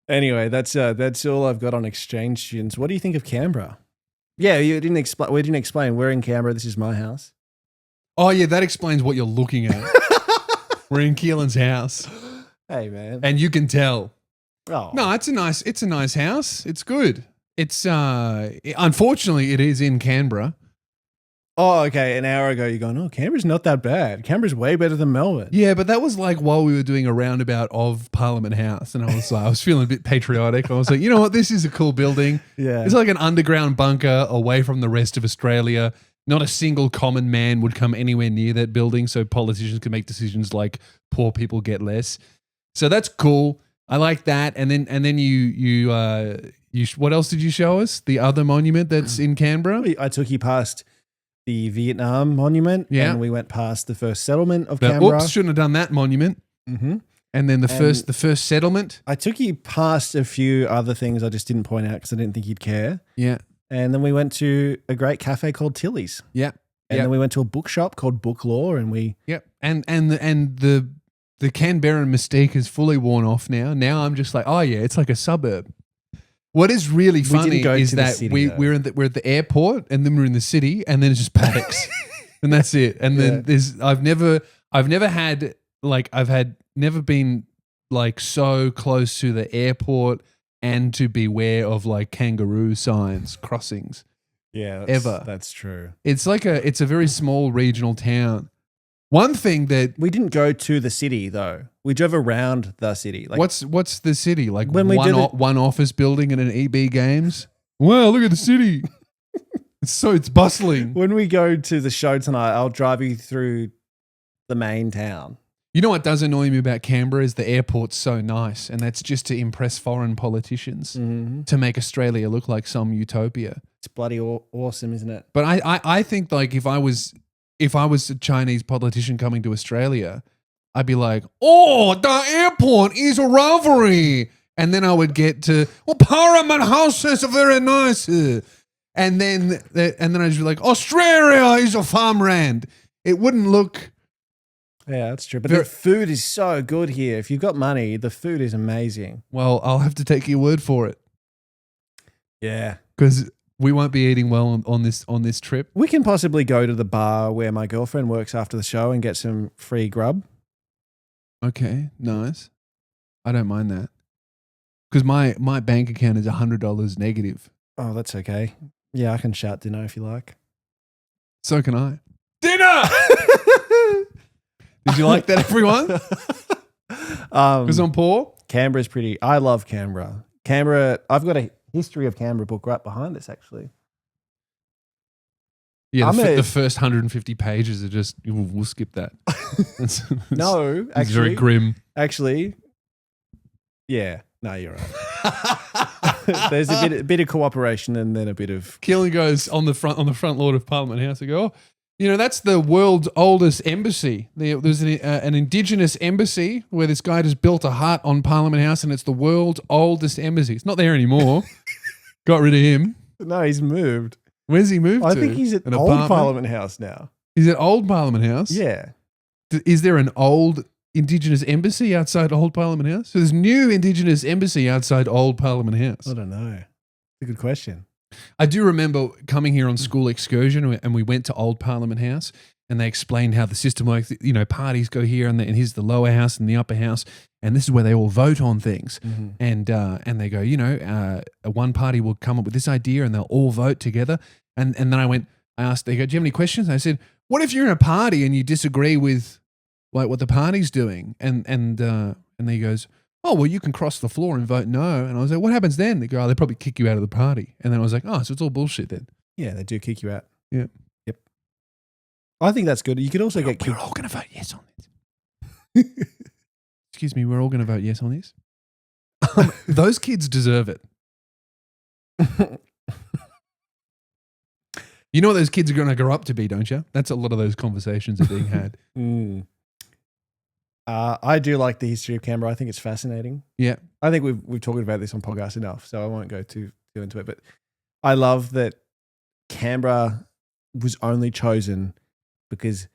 Anyway, that's all I've got on exchange students. What do you think of Canberra? Yeah, you didn't explain. We didn't explain. We're in Canberra. This is my house. Oh yeah, that explains what you're looking at. We're in Keehlan's house, Hey man. and you can tell. Oh No, it's a nice house. It's good. It's unfortunately it is in Canberra. Oh, okay. An hour ago, you're going, oh, Canberra's not that bad. Canberra's way better than Melbourne. Yeah, but that was like while we were doing a roundabout of Parliament House, and I was feeling a bit patriotic. I was like, you know what, this is a cool building. Yeah. It's like an underground bunker away from the rest of Australia. Not a single common man would come anywhere near that building, so politicians can make decisions like poor people get less. So that's cool. I like that. And then you what else did you show us? The other monument that's in Canberra? I took you past the Vietnam monument. Yeah. And we went past the first settlement of But, Canberra. oops, shouldn't have done that monument. Mm-hmm. And then the first settlement. I took you past a few other things I just didn't point out because I didn't think you'd care. Yeah. And then we went to a great cafe called Tilly's. Yeah. And then we went to a bookshop called Book Law, and we And the Canberra mystique is fully worn off now. Now I'm just like, oh yeah, it's like a suburb. What is really funny is that we're at the airport, and then we're in the city, and then it's just paddocks, and that's it. And then I've never been like so close to the airport and to beware of like kangaroo signs crossings. Yeah, that's true. It's a very small regional town. One thing that we didn't go to the city though. We drove around the city. Like, what's the city like? When we one office building and an EB Games. Wow, look at the city. It's bustling. When we go to the show tonight, I'll drive you through the main town. You know what does annoy me about Canberra is the airport's so nice, and that's just to impress foreign politicians to make Australia look like some utopia. It's bloody awesome, isn't it? But I think like if I was a Chinese politician coming to Australia, I'd be like, oh, the airport is a rivalry. And then I would get to, well, Parliament houses are very nice. And then I'd be like, Australia is a farmland. It wouldn't look. Yeah, that's true. But the food is so good here. If you've got money, the food is amazing. Well, I'll have to take your word for it. Yeah. Because we won't be eating well on this trip. We can possibly go to the bar where my girlfriend works after the show and get some free grub. Okay, nice. I don't mind that. Because my bank account is $100 negative. Oh, that's okay. Yeah, I can shout dinner if you like. So can I. Dinner! Did you like that, everyone? Because I'm poor. Canberra's pretty. I love Canberra. Canberra, I've got a history of Canberra book right behind us, actually. Yeah, the first 150 pages are just, we'll skip that. No, actually. It's very grim. Actually, yeah. No, you're right. There's a bit of cooperation and then a bit of... Keehlan goes on the front lawn of Parliament House and go, oh, you know, that's the world's oldest embassy. There's an indigenous embassy where this guy just built a hut on Parliament House, and it's the world's oldest embassy. It's not there anymore. Got rid of him. No, he's moved. Where's he moved to? I think he's at old Parliament House now. He's at old Parliament House? Yeah. Is there an old indigenous embassy outside old Parliament House? So there's new indigenous embassy outside old Parliament House. I don't know. It's a good question. I do remember coming here on school excursion, and we went to Old Parliament House, and they explained how the system works. You know, parties go here, and here's the lower house and the upper house, and this is where they all vote on things. Mm-hmm. And they go, you know, one party will come up with this idea, and they'll all vote together. And then I asked, they go, do you have any questions? And I said, what if you're in a party and you disagree with like what the party's doing? And he goes, oh, well, you can cross the floor and vote no. And I was like, what happens then? They go, oh, they probably kick you out of the party. And then I was like, oh, so it's all bullshit then. Yeah, they do kick you out. Yeah. Yep. I think that's good. You could also get kicked. We're all going to vote yes on this. Excuse me, we're all going to vote yes on this? Those kids deserve it. You know what those kids are going to grow up to be, don't you? That's a lot of those conversations are being had. I do like the history of Canberra. I think it's fascinating. Yeah. I think we've talked about this on podcast enough, so I won't go too into it. But I love that Canberra was only chosen because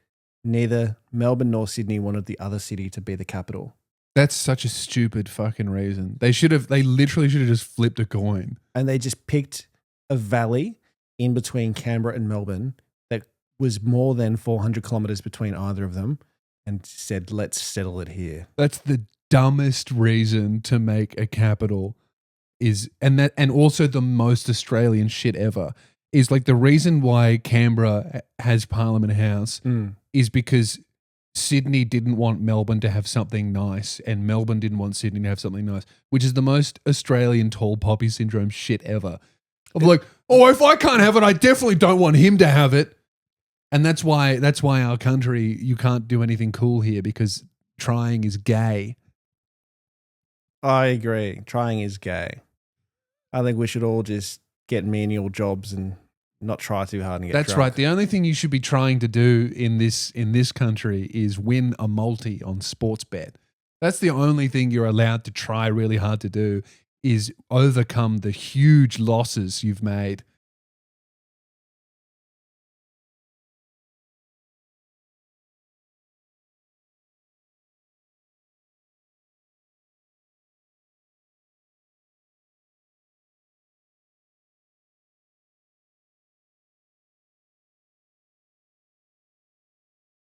neither Melbourne nor Sydney wanted the other city to be the capital. That's such a stupid fucking reason. They literally should have just flipped a coin. And they just picked a valley in between Canberra and Melbourne that was more than 400 kilometers between either of them and said, let's settle it here. That's the dumbest reason to make a capital and also the most Australian shit ever is like the reason why Canberra has Parliament House is because Sydney didn't want Melbourne to have something nice and Melbourne didn't want Sydney to have something nice, which is the most Australian tall poppy syndrome shit ever. Of like, oh, if I can't have it, I definitely don't want him to have it. And that's why our country, you can't do anything cool here because trying is gay. I agree. Trying is gay. I think we should all just get menial jobs and not try too hard and get That's drunk. right. The only thing you should be trying to do in this country is win a multi on sports bet. That's the only thing you're allowed to try really hard to do is overcome the huge losses you've made